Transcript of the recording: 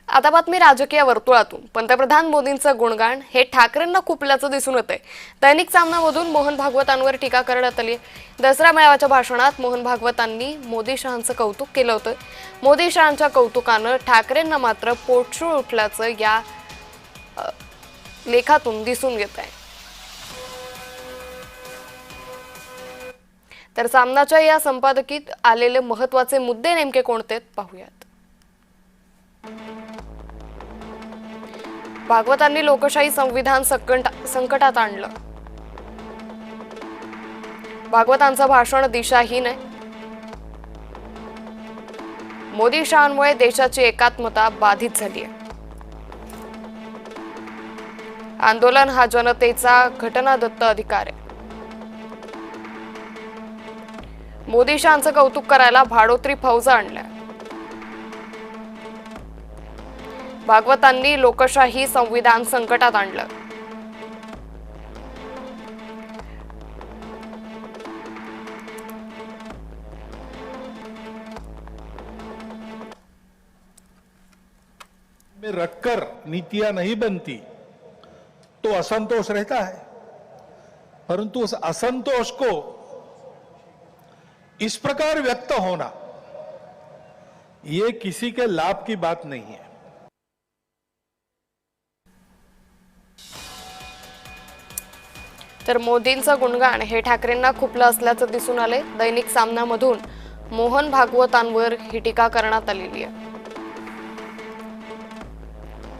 आता बातमी राजकीय वर्तुळातून। पंतप्रधान मोदींचं गुणगान हे ठाकरेंना खुपल्याचं दिसून येतंय। दैनिक सामनामधून मोहन भागवतांवर टीका करण्यात आली। दसरा मेळाव्याच्या भाषणात मोहन भागवतांनी मोदी शहांचं कौतुक केलं होतं। मोदी शहांच्या कौतुकानं ठाकरेंना मात्र पोटशूळ उठल्याचं या लेखातून दिसून येत आहे। तर सामनाच्या या संपादकीत आलेले महत्त्वाचे मुद्दे नेमके कोणते पाहूयात। भागवतांनी लोकशाही संविधान संकटात आणलं। भागवतांचं भाषण दिशाहीन आहे। मोदी शहांमुळे देशाची एकात्मता बाधित झाली आहे। आंदोलन हा जनतेचा घटनादत्त अधिकार आहे। मोदी शहांचं कौतुक करायला भाडोत्री फौजा आणल्या। भागवतांनी लोकशाही संविधान संकटात आणलं। में रखकर नीतियां नहीं बनती तो असंतोष रहता है, परंतु उस असंतोष को इस प्रकार व्यक्त होना ये किसी के लाभ की बात नहीं है। तर मोदींचं गुणगान हे ठाकरेंना खुपलं असल्याचं दिसून आले। दैनिक सामनामधून मोहन भागवतांवर ही टीका करण्यात आलेली आहे।